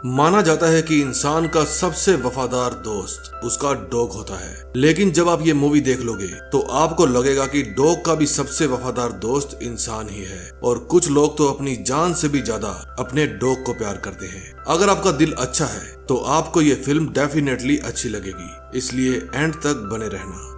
माना जाता है कि इंसान का सबसे वफादार दोस्त उसका डॉग होता है, लेकिन जब आप ये मूवी देख लोगे तो आपको लगेगा कि डॉग का भी सबसे वफादार दोस्त इंसान ही है। और कुछ लोग तो अपनी जान से भी ज्यादा अपने डॉग को प्यार करते हैं। अगर आपका दिल अच्छा है तो आपको ये फिल्म डेफिनेटली अच्छी लगेगी, इसलिए एंड तक बने रहना।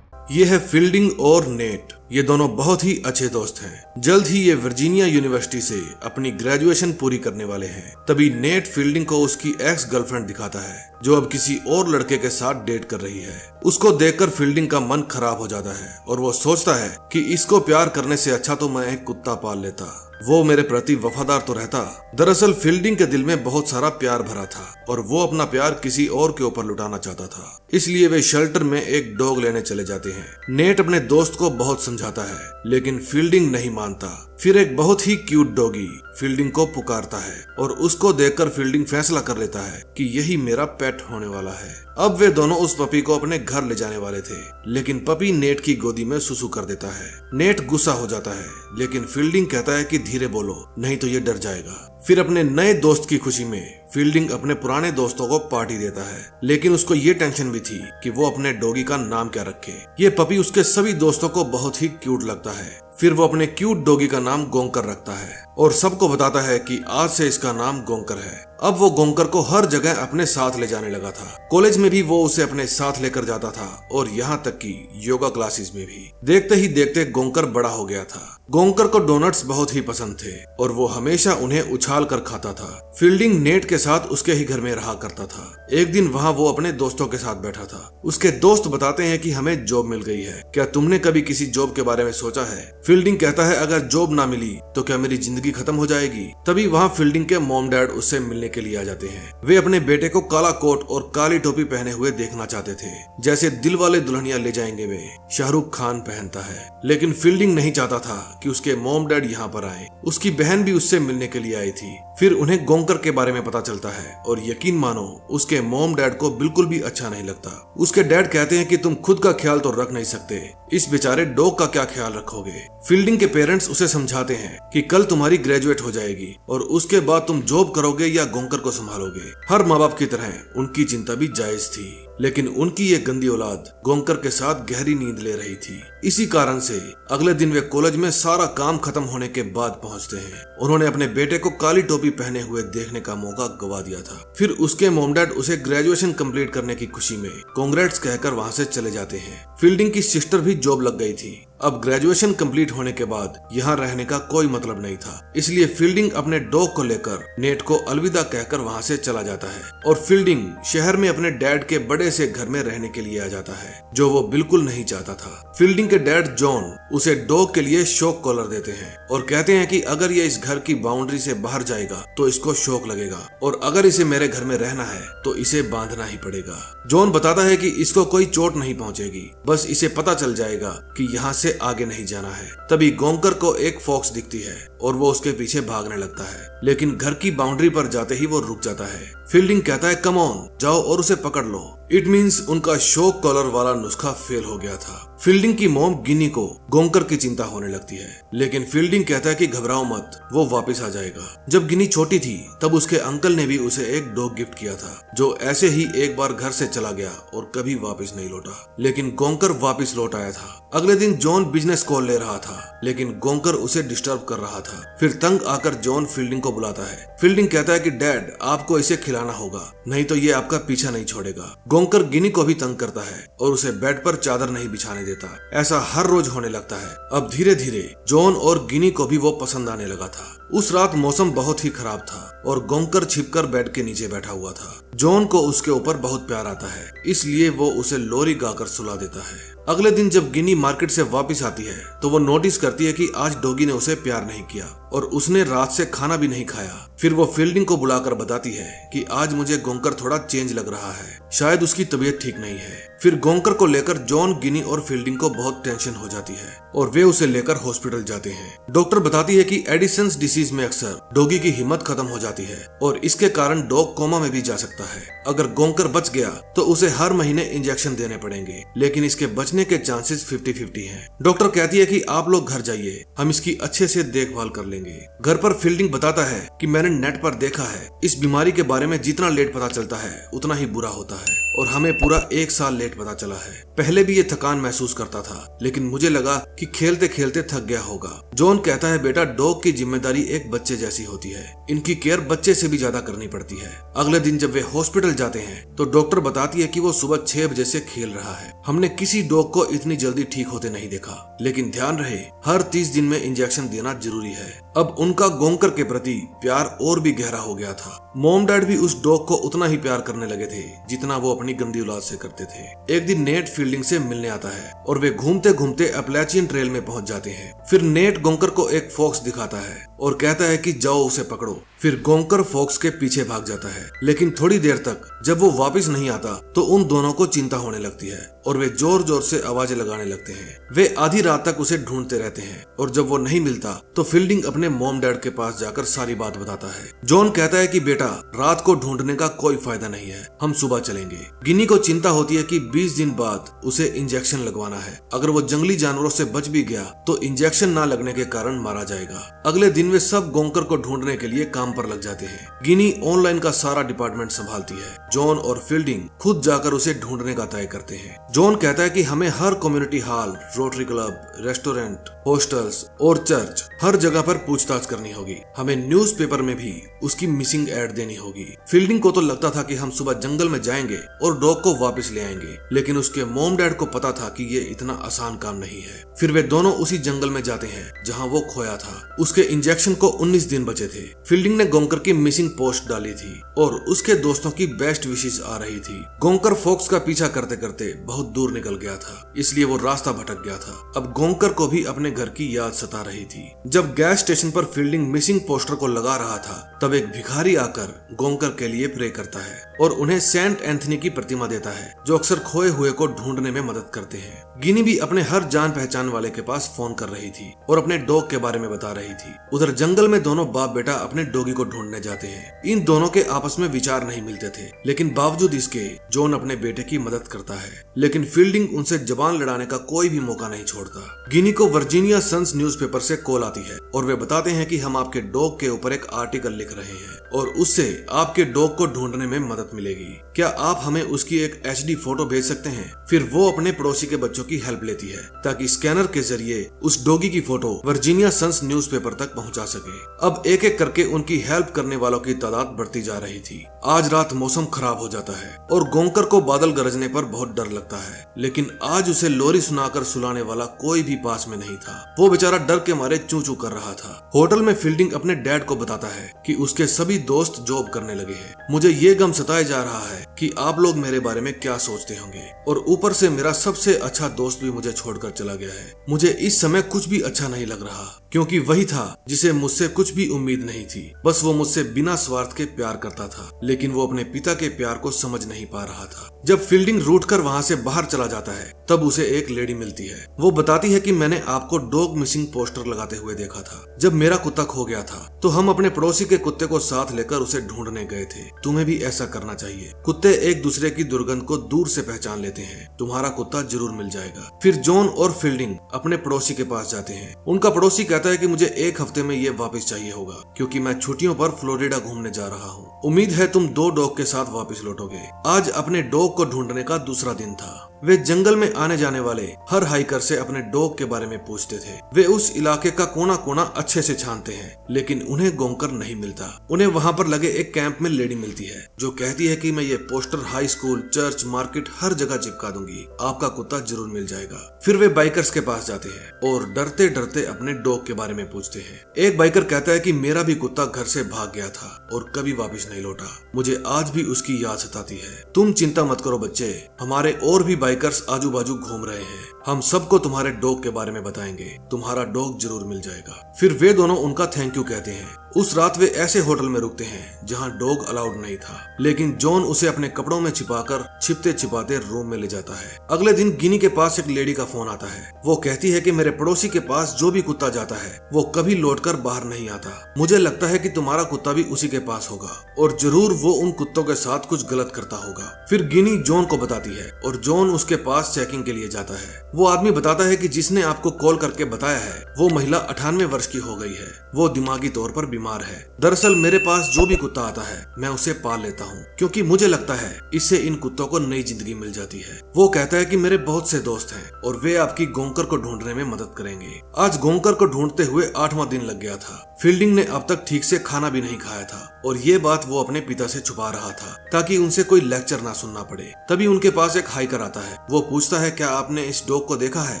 ये है फील्डिंग और नेट। ये दोनों बहुत ही अच्छे दोस्त हैं। जल्द ही ये वर्जीनिया यूनिवर्सिटी से अपनी ग्रेजुएशन पूरी करने वाले हैं। तभी नेट फील्डिंग को उसकी एक्स गर्लफ्रेंड दिखाता है, जो अब किसी और लड़के के साथ डेट कर रही है। उसको देखकर फील्डिंग का मन खराब हो जाता है और वो सोचता है कि इसको प्यार करने से अच्छा तो मैं एक कुत्ता पाल लेता, वो मेरे प्रति वफादार तो रहता। दरअसल फील्डिंग के दिल में बहुत सारा प्यार भरा था और वो अपना प्यार किसी और के ऊपर लुटाना चाहता था। इसलिए वे शेल्टर में एक डॉग लेने चले जाते हैं। नेट अपने दोस्त को बहुत समझाता है, लेकिन फील्डिंग नहीं मानता। फिर एक बहुत ही क्यूट डॉगी फील्डिंग को पुकारता है और उसको देखकर फील्डिंग फैसला कर लेता है कि यही मेरा पेट होने वाला है। अब वे दोनों उस पपी को अपने घर ले जाने वाले थे, लेकिन पपी नेट की गोदी में सुसु कर देता है। नेट गुस्सा हो जाता है, लेकिन फील्डिंग कहता है कि धीरे बोलो, नहीं तो ये डर जाएगा। फिर अपने नए दोस्त की खुशी में फील्डिंग अपने पुराने दोस्तों को पार्टी देता है, लेकिन उसको ये टेंशन भी थी कि वो अपने डॉगी का नाम क्या रखे। ये पपी उसके सभी दोस्तों को बहुत ही क्यूट लगता है। फिर वो अपने क्यूट डॉगी का नाम गोंकर रखता है और सबको बताता है कि आज से इसका नाम गोंकर है। अब वो गोंकर को हर जगह अपने साथ ले जाने लगा था। कॉलेज में भी वो उसे अपने साथ लेकर जाता था और यहाँ तक कि योगा क्लासेस में भी। देखते ही देखते गोंकर बड़ा हो गया था। गोंकर को डोनट्स बहुत ही पसंद थे और वो हमेशा उन्हें उछाल कर खाता था। फील्डिंग नेट के साथ उसके ही घर में रहा करता था। एक दिन वहाँ वो अपने दोस्तों के साथ बैठा था। उसके दोस्त बताते हैं कि हमें जॉब मिल गई है, क्या तुमने कभी किसी जॉब के बारे में सोचा है? फील्डिंग कहता है अगर जॉब ना मिली तो क्या मेरी जिंदगी खत्म हो जाएगी? तभी वहाँ फील्डिंग के मॉम डैड उससे मिलने के लिए आ जाते हैं। वे अपने बेटे को काला कोट और काली टोपी पहने हुए देखना चाहते थे, जैसे दिल वाले दुल्हनिया ले जाएंगे में शाहरुख खान पहनता है। लेकिन फील्डिंग नहीं चाहता था कि उसके मॉम डैड यहाँ पर आए। उसकी बहन भी उससे मिलने के लिए आई थी। फिर उन्हें गोंकर के बारे में पता चलता है और यकीन मानो उसके मॉम डैड को बिल्कुल भी अच्छा नहीं लगता। उसके डैड कहते हैं कि तुम खुद का ख्याल तो रख नहीं सकते, इस बेचारे डॉग का क्या ख्याल रखोगे? फील्डिंग के पेरेंट्स उसे समझाते हैं कि कल तुम्हारी ग्रेजुएट हो जाएगी और उसके बाद तुम जॉब करोगे या गोंकर को संभालोगे। हर माँ बाप की तरह उनकी चिंता भी जायज थी, लेकिन उनकी ये गंदी औलाद गोंकर के साथ गहरी नींद ले रही थी। इसी कारण से अगले दिन वे कॉलेज में सारा काम खत्म होने के बाद पहुंचते हैं। उन्होंने अपने बेटे को काली टोपी पहने हुए देखने का मौका गवा दिया था। फिर उसके मॉम डैड उसे ग्रेजुएशन कंप्लीट करने की खुशी में कांग्रेट्स कहकर वहां से चले जाते हैं। फील्डिंग की सिस्टर भी जॉब लग गई थी। अब ग्रेजुएशन कंप्लीट होने के बाद यहाँ रहने का कोई मतलब नहीं था, इसलिए फील्डिंग अपने डॉग को लेकर नेट को अलविदा कहकर वहाँ से चला जाता है और फील्डिंग शहर में अपने डैड के बड़े से घर में रहने के लिए आ जाता है, जो वो बिल्कुल नहीं चाहता था। फील्डिंग के डैड जॉन उसे डॉग के लिए शॉक कॉलर देते हैं और कहते हैं कि अगर ये इस घर की बाउंड्री से बाहर जाएगा तो इसको शॉक लगेगा और अगर इसे मेरे घर में रहना है तो इसे बांधना ही पड़ेगा। जॉन बताता है कि इसको कोई चोट नहीं पहुंचेगी, बस इसे पता चल जाएगा कि यहाँ से आगे नहीं जाना है। तभी गोंकर को एक फॉक्स दिखती है और वो उसके पीछे भागने लगता है, लेकिन घर की बाउंड्री पर जाते ही वो रुक जाता है। फील्डिंग कहता है कम ऑन, जाओ और उसे पकड़ लो। इट मीन्स उनका शॉक कॉलर वाला नुस्खा फेल हो गया था। फील्डिंग की मॉम गिनी को गोंकर की चिंता होने लगती है, लेकिन फील्डिंग कहता है कि घबराओ मत, वो वापस आ जाएगा। जब गिनी छोटी थी तब उसके अंकल ने भी उसे एक डॉग गिफ्ट किया था, जो ऐसे ही एक बार घर से चला गया और कभी वापस नहीं लौटा। लेकिन गोंकर वापस लौट आया था। अगले दिन जॉन बिजनेस कॉल ले रहा था, लेकिन गोंकर उसे डिस्टर्ब कर रहा था। फिर तंग आकर जॉन फील्डिंग को बुलाता है। फील्डिंग कहता है कि डैड आपको इसे खिलाना होगा, नहीं तो ये आपका पीछा नहीं छोड़ेगा। गोंकर गिनी को भी तंग करता है और उसे बेड पर चादर नहीं बिछाने देता। ऐसा हर रोज होने लगता है। अब धीरे धीरे जॉन और गिनी को भी वो पसंद आने लगा था। उस रात मौसम बहुत ही खराब था और गोंकर छिपकर बेड के नीचे बैठा हुआ था। जॉन को उसके ऊपर बहुत प्यार आता है, इसलिए वो उसे लोरी गाकर सुला देता है। अगले दिन जब गिनी मार्केट से वापस आती है तो वो नोटिस करती है कि आज डॉगी ने उसे प्यार नहीं किया और उसने रात से खाना भी नहीं खाया। फिर वो फील्डिंग को बुलाकर बताती है कि आज मुझे गोंकर थोड़ा चेंज लग रहा है, शायद उसकी तबीयत ठीक नहीं है। फिर गोंकर को लेकर जॉन, गिनी और फील्डिंग को बहुत टेंशन हो जाती है और वे उसे लेकर हॉस्पिटल जाते हैं। डॉक्टर बताती है कि एडिसन्स डिसीज केसेस में अक्सर डॉगी की हिम्मत खत्म हो जाती है और इसके कारण डॉग कोमा में भी जा सकता है। अगर गोंकर बच गया तो उसे हर महीने इंजेक्शन देने पड़ेंगे, लेकिन इसके बचने के चांसेस 50-50 हैं। डॉक्टर कहती है कि आप लोग घर जाइए, हम इसकी अच्छे से देखभाल कर लेंगे। घर पर फील्डिंग बताता है कि मैंने नेट पर देखा है, इस बीमारी के बारे में जितना लेट पता चलता है उतना ही बुरा होता है और हमें पूरा 1 साल लेट पता चला है। पहले भी ये थकान महसूस करता था, लेकिन मुझे लगा कि खेलते खेलते थक गया होगा। जॉन कहता है बेटा, डॉग की जिम्मेदारी एक बच्चे जैसी होती है, इनकी केयर बच्चे से भी ज्यादा करनी पड़ती है। अगले दिन जब वे हॉस्पिटल जाते हैं तो डॉक्टर बताती है कि वो सुबह 6 बजे से खेल रहा है। हमने किसी डॉग को इतनी जल्दी ठीक होते नहीं देखा, लेकिन ध्यान रहे हर 30 दिन में इंजेक्शन देना जरूरी है। अब उनका गोंकर के प्रति प्यार और भी गहरा हो गया था। मॉम डैड भी उस डॉग को उतना ही प्यार करने लगे थे जितना वो अपनी गंदी औलाद से करते थे। एक दिन नेट फील्डिंग से मिलने आता है और वे घूमते घूमते अपैलेचियन ट्रेल में पहुंच जाते हैं। फिर नेट गोंकर को एक फॉक्स दिखाता है और कहता है कि जाओ उसे पकड़ो। फिर गोंकर फॉक्स के पीछे भाग जाता है, लेकिन थोड़ी देर तक जब वो वापस नहीं आता तो उन दोनों को चिंता होने लगती है और वे जोर जोर से आवाजें लगाने लगते हैं। वे आधी रात तक उसे ढूंढते रहते हैं और जब वो नहीं मिलता तो फील्डिंग अपने मॉम डैड के पास जाकर सारी बात बताता है। जॉन कहता है कि बेटा, रात को ढूंढने का कोई फायदा नहीं है, हम सुबह चलेंगे। गिनी को चिंता होती है कि 20 दिन बाद उसे इंजेक्शन लगवाना है। अगर वो जंगली जानवरों से बच भी गया तो इंजेक्शन ना लगने के कारण मारा जाएगा। अगले दिन वे सब गोंकर को ढूंढने के लिए काम पर लग जाते हैं। गिनी ऑनलाइन का सारा डिपार्टमेंट संभालती है। जॉन और फील्डिंग खुद जाकर उसे ढूंढने का तय करते हैं। जॉन कहता है कि हमें हर community hall, Rotary club, restaurant, hostels और चर्च, हर जगह पर पूछताछ करनी होगी। हमें न्यूज़पेपर में भी उसकी मिसिंग एड देनी होगी। फील्डिंग को तो लगता था कि हम सुबह जंगल में जाएंगे और डॉग को वापस ले आएंगे, लेकिन उसके मॉम डैड को पता था कि ये इतना आसान काम नहीं है। फिर वे दोनों उसी जंगल में जाते हैं जहां वो खोया था। उसके इंजेक्शन को 19 दिन बचे थे। फील्डिंग ने गोंकर की मिसिंग पोस्ट डाली थी और उसके दोस्तों की बेस्ट विशेष आ रही थी। गोंकर फॉक्स का पीछा करते करते बहुत दूर निकल गया था, इसलिए वो रास्ता भटक गया था। अब गोंकर को भी अपने घर की याद सता रही थी। जब गैस स्टेशन पर फील्डिंग मिसिंग पोस्टर को लगा रहा था तब एक भिखारी आकर गोंकर के लिए प्रे करता है और उन्हें सेंट एंथनी की प्रतिमा देता है, जो अक्सर खोए हुए को ढूंढने में मदद करते हैं। गिनी भी अपने हर जान पहचान वाले के पास फोन कर रही थी और अपने डॉग के बारे में बता रही थी। उधर जंगल में दोनों बाप बेटा अपने डॉगी को ढूंढने जाते हैं। इन दोनों के आपस में विचार नहीं मिलते थे, लेकिन बावजूद इसके जॉन अपने बेटे की मदद करता है, लेकिन फील्डिंग उनसे जबान लड़ाने का कोई भी मौका नहीं छोड़ता। गिनी को वर्जीनिया सन्स न्यूज़पेपर से कॉल आती है और वे बताते हैं कि हम आपके डॉग के ऊपर एक आर्टिकल लिख रहे हैं और उससे आपके डॉग को ढूंढने में मदद मिलेगी। क्या आप हमें उसकी एक HD फोटो भेज सकते हैं? फिर वो अपने पड़ोसी के बच्चों की हेल्प लेती है ताकि स्कैनर के जरिए उस डॉगी की फोटो वर्जीनिया सन्स न्यूज़पेपर तक पहुंचा सके। अब एक एक करके उनकी हेल्प करने वालों की तादाद बढ़ती जा रही थी। आज रात मौसम खराब हो जाता है और गोंकर को बादल गरजने पर बहुत डर लगता है, लेकिन आज उसे लोरी सुनाकर सुलाने वाला कोई भी पास में नहीं था। वो बेचारा डर के मारे चू चू कर रहा था। होटल में फील्डिंग अपने डैड को बताता है कि उसके सभी दोस्त जॉब करने लगे हैं। मुझे ये गम सताया जा रहा है कि आप लोग मेरे बारे में क्या सोचते होंगे, और ऊपर से मेरा सबसे अच्छा दोस्त भी मुझे छोड़कर चला गया है। मुझे इस समय कुछ भी अच्छा नहीं लग रहा, क्योंकि वही था जिसे मुझसे कुछ भी उम्मीद नहीं थी। बस वो मुझसे बिना स्वार्थ के प्यार करता था, लेकिन वो अपने पिता के प्यार को समझ नहीं पा रहा था। जब फील्डिंग रूठ कर वहाँ से बाहर चला जाता है तब उसे एक लेडी मिलती है। वो बताती है कि मैंने आपको डॉग मिसिंग पोस्टर लगाते हुए देखा था। जब मेरा कुत्ता खो गया था तो हम अपने पड़ोसी के कुत्ते को साथ लेकर उसे ढूंढने गए थे। तुम्हें भी ऐसा करना चाहिए। कुत्ते एक दूसरे की दुर्गंध को दूर से पहचान लेते हैं। तुम्हारा कुत्ता जरूर मिल जाएगा। फिर जॉन और फील्डिंग अपने पड़ोसी के पास जाते हैं। उनका पड़ोसी कहता है कि मुझे 1 हफ्ते में ये वापस चाहिए होगा, क्योंकि मैं छुट्टियों पर फ्लोरिडा घूमने जा रहा हूँ। उम्मीद है तुम 2 डॉग के साथ वापस लौटोगे। आज अपने डॉग को ढूंढने का दूसरा दिन था। वे जंगल में आने जाने वाले हर हाइकर से अपने डॉग के बारे में पूछते थे। वे उस इलाके का कोना कोना अच्छे से छानते हैं, लेकिन उन्हें गोंकर नहीं मिलता। उन्हें वहाँ पर लगे एक कैंप में लेडी मिलती है जो कहती है कि मैं ये poster high school, church, market हर जगह चिपका दूंगी। आपका कुत्ता जरूर मिल जाएगा। फिर वे बाइकर्स के पास जाते हैं और डरते डरते अपने डॉग के बारे में पूछते हैं। एक बाइकर कहता है कि मेरा भी कुत्ता घर से भाग गया था और कभी वापस नहीं लौटा। मुझे आज भी उसकी याद सताती है। तुम चिंता मत करो बच्चे, हमारे और भी बाइकर्स आजू बाजू घूम रहे हैं। हम सबको तुम्हारे डॉग के बारे में बताएंगे, तुम्हारा डॉग जरूर मिल जाएगा। फिर वे दोनों उनका थैंक यू कहते हैं। उस रात वे ऐसे होटल में रुकते हैं जहां डॉग अलाउड नहीं था, लेकिन जॉन उसे अपने कपड़ों में छिपाकर छिपते छिपाते रूम में ले जाता है। अगले दिन गिनी के पास एक लेडी का फोन आता है। वो कहती है कि मेरे पड़ोसी के पास जो भी कुत्ता जाता है वो कभी लौटकर बाहर नहीं आता। मुझे लगता है कि तुम्हारा कुत्ता भी उसी के पास होगा और जरूर वो उन कुत्तों के साथ कुछ गलत करता होगा। फिर गिनी जॉन को बताती है और जॉन उसके पास चेकिंग के लिए जाता है। वो आदमी बताता है कि जिसने आपको कॉल करके बताया है वो महिला 98 वर्ष की हो गई है। वो दिमागी तौर पर बीमार है। दरअसल मेरे पास जो भी कुत्ता आता है मैं उसे पाल लेता हूँ, क्योंकि मुझे लगता है इससे इन कुत्तों को नई जिंदगी मिल जाती है। वो कहता है कि मेरे बहुत से दोस्त हैं और वे आपकी गोंकर को ढूंढने में मदद करेंगे। आज गोंकर को ढूंढते हुए 8वां दिन लग गया था। फील्डिंग ने अब तक ठीक से खाना भी नहीं खाया था और ये बात वो अपने पिता से छुपा रहा था ताकि उनसे कोई लेक्चर ना सुनना पड़े। तभी उनके पास एक हाइकर आता है। वो पूछता है क्या आपने इस डॉग को देखा है?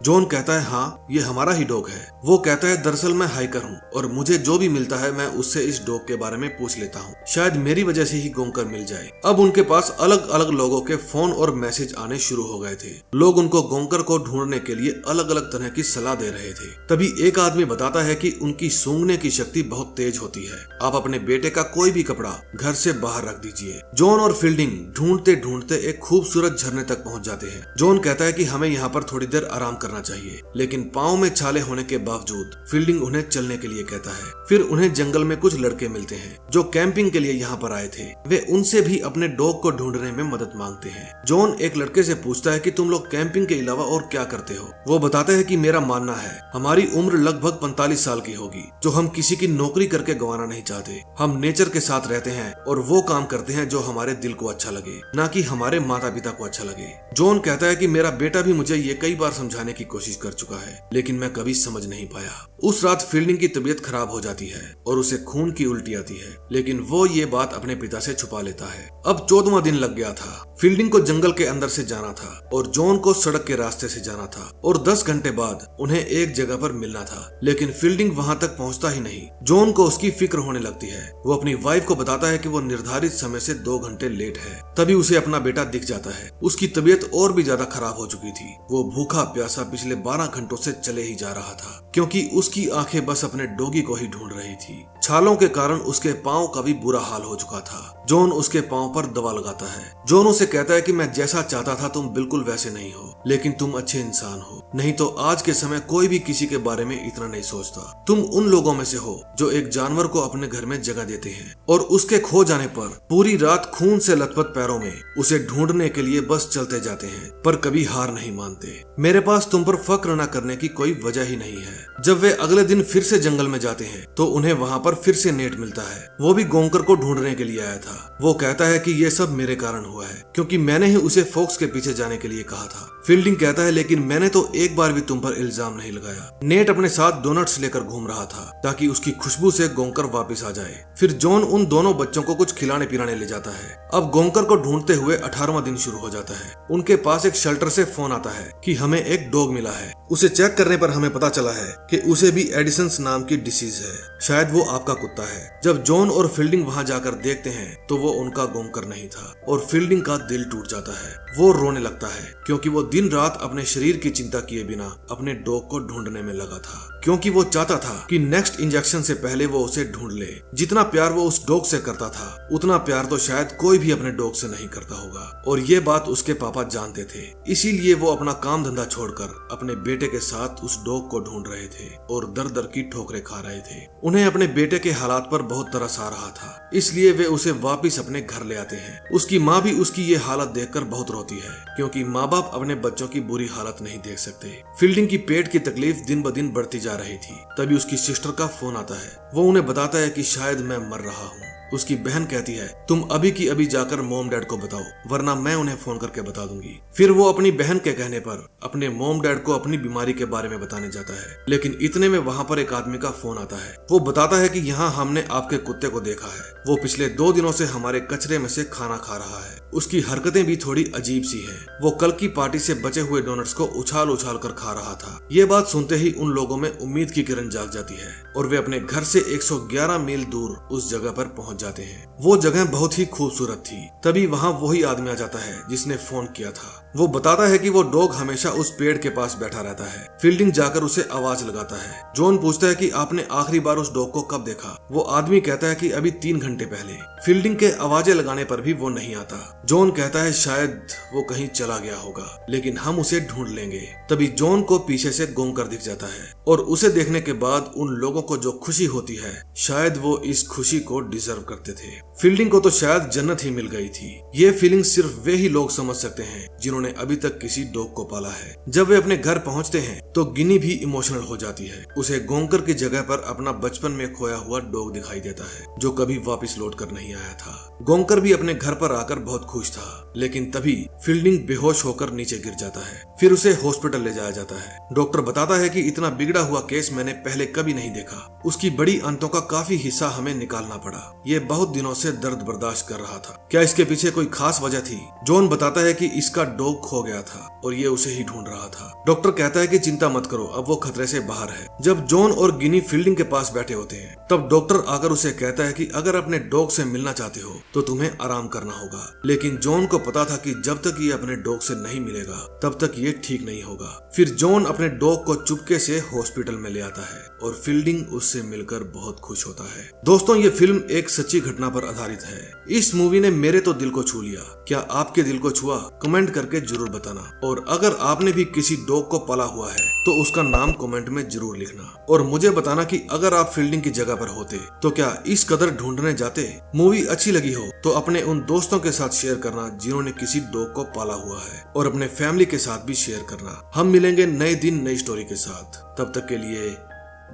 जॉन कहता है हाँ, ये हमारा ही डॉग है। वो कहता है दरअसल मैं हाइकर हूँ और मुझे जो भी मिलता है मैं उससे इस डॉग के बारे में पूछ लेता हूँ, शायद मेरी वजह से ही गोंकर मिल जाए। अब उनके पास अलग अलग लोगों के फोन और मैसेज आने शुरू हो गए थे। लोग उनको गोंकर को ढूंढने के लिए अलग अलग तरह की सलाह दे रहे थे। तभी एक आदमी बताता है कि उनकी सूंघने की शक्ति बहुत तेज होती है। आप अपने बेटे का कोई भी कपड़ा घर से बाहर रख दीजिए। जॉन और फील्डिंग ढूंढते ढूंढते एक खूबसूरत झरने तक पहुंच जाते हैं। जॉन कहता है कि हमें यहाँ पर थोड़ी देर आराम करना चाहिए, लेकिन पाँव में छाले होने के बावजूद फील्डिंग उन्हें चलने के लिए कहता है। फिर उन्हें जंगल में कुछ लड़के मिलते हैं जो कैंपिंग के लिए यहाँ पर आए थे। वे उनसे भी अपने डॉग को ढूंढने में मदद मांगते हैं। जॉन एक लड़के से पूछता है कि तुम लोग कैंपिंग के अलावा और क्या करते हो? वो बताता है कि मेरा मानना है हमारी उम्र लगभग 45 साल की होगी, जो हम किसी की नौकरी करके गंवाना नहीं चाहते। हम नेचर के साथ रहते हैं और वो काम करते हैं जो हमारे दिल को अच्छा लगे, ना कि हमारे माता पिता को अच्छा लगे। जॉन कहता है कि मेरा बेटा भी मुझे ये कई बार समझाने की कोशिश कर चुका है, लेकिन मैं कभी समझ नहीं पाया। उस रात फील्डिंग की तबीयत खराब हो जाती है और उसे खून की उल्टी आती है, लेकिन वो ये बात अपने पिता से छुपा लेता है। अब 14वां दिन लग गया था। फील्डिंग को जंगल के अंदर से जाना था और जॉन को सड़क के रास्ते से जाना था और 10 घंटे बाद उन्हें एक जगह पर मिलना था, लेकिन फील्डिंग वहां तक पहुंचता ही नहीं। जॉन को उसकी फिक्र होने लगती है। वो अपनी वाइफ को बताता है कि वो निर्धारित समय से 2 घंटे लेट है। तभी उसे अपना बेटा दिख जाता है। उसकी तबीयत और भी ज्यादा खराब हो चुकी थी। वो भूखा प्यासा पिछले 12 घंटों से चले ही जा रहा था, क्योंकि उसकी आंखें बस अपने डॉगी को ही ढूंढ रही थी। छालों के कारण उसके पांव का भी बुरा हाल हो चुका था। जॉन उसके पांव पर दवा लगाता है। जॉन उसे कहता है कि मैं जैसा चाहता था तुम बिल्कुल वैसे नहीं हो, लेकिन तुम अच्छे इंसान हो, नहीं तो आज के समय कोई भी किसी के बारे में इतना नहीं सोचता। तुम उन लोगों में से हो जो एक जानवर को अपने घर में जगह देते हैं और उसके खो जाने पर पूरी रात खून से लथपथ पैरों में उसे ढूंढने के लिए बस चलते जाते हैं, पर कभी हार नहीं मानते। मेरे पास तुम पर फक्र न करने की कोई वजह ही नहीं है। जब वे अगले दिन फिर से जंगल में जाते हैं तो उन्हें वहाँ पर फिर से नेट मिलता है। वो भी गोंकर को ढूंढने के लिए आया था। वो कहता है कि ये सब मेरे कारण हुआ है, क्योंकि मैंने ही उसे फॉक्स के पीछे जाने के लिए कहा था। फील्डिंग कहता है लेकिन मैंने तो एक बार भी तुम पर इल्जाम नहीं लगाया। नेट अपने साथ डोनट्स लेकर घूम रहा था ताकि उसकी खुशबू से गोंकर वापस आ जाए। फिर जॉन उन दोनों बच्चों को कुछ खिलाने पिलाने ले जाता है। अब गोंकर को ढूंढते हुए 18वां दिन शुरू हो जाता है। उनके पास एक शेल्टर से फोन आता है कि हमें एक डॉग मिला है। उसे चेक करने पर हमें पता चला है कि उसे भी एडिसन्स नाम की डिसीज है, शायद वो आपका कुत्ता है। जब जॉन और फील्डिंग वहां जाकर देखते हैं तो वो उनका गोंकर नहीं था और फील्डिंग का दिल टूट जाता है। वो रोने लगता है क्योंकि वो दिन रात अपने शरीर की चिंता किए बिना अपने डॉग को ढूंढने में लगा था, क्योंकि वो चाहता था कि नेक्स्ट इंजेक्शन से पहले वो उसे ढूंढ ले। जितना प्यार वो उस डॉग से करता था उतना प्यार तो शायद कोई भी अपने डॉग से नहीं करता होगा, और ये बात उसके पापा जानते थे। इसीलिए वो अपना काम धंधा छोड़कर अपने बेटे के साथ उस डॉग को ढूंढ रहे थे और दर दर की ठोकरें खा रहे थे। उन्हें अपने बेटे के हालात पर बहुत तरस आ रहा था, इसलिए वे उसे वापिस अपने घर ले आते हैं। उसकी माँ भी उसकी ये हालत देखकर बहुत रोती है, क्योंकि माँ बाप अपने बच्चों की बुरी हालत नहीं देख सकते। फील्डिंग की पेट की तकलीफ दिन ब दिन बढ़ती जा रही थी। तभी उसकी सिस्टर का फोन आता है। वो उन्हें बताता है कि शायद मैं मर रहा हूँ। उसकी बहन कहती है तुम अभी की अभी जाकर मॉम डैड को बताओ, वरना मैं उन्हें फोन करके बता दूंगी। फिर वो अपनी बहन के कहने पर अपने मॉम डैड को अपनी बीमारी के बारे में बताने जाता है, लेकिन इतने में वहाँ पर एक आदमी का फोन आता है। वो बताता है कि यहाँ हमने आपके कुत्ते को देखा है। वो पिछले 2 दिनों से हमारे कचरे में से खाना खा रहा है। उसकी हरकतें भी थोड़ी अजीब सी है। वो कल की पार्टी से बचे हुए डोनट्स को उछाल उछाल कर खा रहा था। ये बात सुनते ही उन लोगों में उम्मीद की किरण जाग जाती है और वे अपने घर से 111 मील दूर उस जगह पर पहुंच जाते हैं। वो जगह बहुत ही खूबसूरत थी। तभी वहाँ वही आदमी आ जाता है जिसने फोन किया था। वो बताता है कि वो डॉग हमेशा उस पेड़ के पास बैठा रहता है। फील्डिंग जाकर उसे आवाज लगाता है। जॉन पूछता है कि आपने आखिरी बार उस डॉग को कब देखा? वो आदमी कहता है कि अभी 3 घंटे पहले। फील्डिंग के आवाजें लगाने पर भी वो नहीं आता। जॉन कहता है शायद वो कहीं चला गया होगा, लेकिन हम उसे ढूंढ लेंगे। तभी जॉन को पीछे से गोंकर दिख जाता है और उसे देखने के बाद उन लोगों को जो खुशी होती है, शायद वो इस खुशी को डिजर्व करते थे। फील्डिंग को तो शायद जन्नत ही मिल गई थी। ये फीलिंग सिर्फ वे ही लोग समझ सकते हैं जिन्होंने अभी तक किसी डॉग को पाला है। जब वे अपने घर पहुंचते हैं तो गिनी भी इमोशनल हो जाती है। उसे गोंकर की जगह पर अपना बचपन में खोया हुआ डॉग दिखाई देता है जो कभी वापस लौट कर नहीं आया था। गोंकर भी अपने घर पर आकर बहुत खुश था, लेकिन तभी फील्डिंग बेहोश होकर नीचे गिर जाता है। फिर उसे हॉस्पिटल ले जाया जाता है। डॉक्टर बताता है कि इतना बिगड़ा हुआ केस मैंने पहले कभी नहीं देखा। उसकी बड़ी आंतों का काफी हिस्सा हमें निकालना पड़ा। ये बहुत दिनों से दर्द बर्दाश्त कर रहा था। क्या इसके पीछे कोई खास वजह थी? जॉन बताता है कि इसका डॉग खो गया था और ये उसे ही ढूंढ रहा था। डॉक्टर कहता है कि चिंता मत करो, अब वो खतरे से बाहर है। जब जॉन और गिनी फील्डिंग के पास बैठे होते हैं तब डॉक्टर आकर उसे कहता है कि अगर अपने डॉग से मिलना चाहते हो तो तुम्हें आराम करना होगा। लेकिन जॉन को पता था कि जब तक ये अपने डॉग से नहीं मिलेगा तब तक ये ठीक नहीं होगा। फिर जॉन अपने डॉग को चुपके से हॉस्पिटल में ले आता है और फील्डिंग उससे मिलकर बहुत खुश होता है। दोस्तों, ये फिल्म एक सच्ची घटना पर आधारित है। इस मूवी ने मेरे तो दिल को छू लिया। क्या आपके दिल को छुआ? कमेंट करके जरूर बताना। और अगर आपने भी किसी डॉग को पाला हुआ है तो उसका नाम कमेंट में जरूर लिखना और मुझे बताना कि अगर आप फील्डिंग की जगह पर होते तो क्या इस कदर ढूंढने जाते। मूवी अच्छी लगी हो तो अपने उन दोस्तों के साथ शेयर करना जिन्होंने किसी डॉग को पाला हुआ है, और अपने फैमिली के साथ भी शेयर करना। हम मिलेंगे नए दिन नई स्टोरी के साथ। तब तक के लिए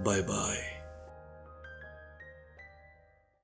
बाय बाय।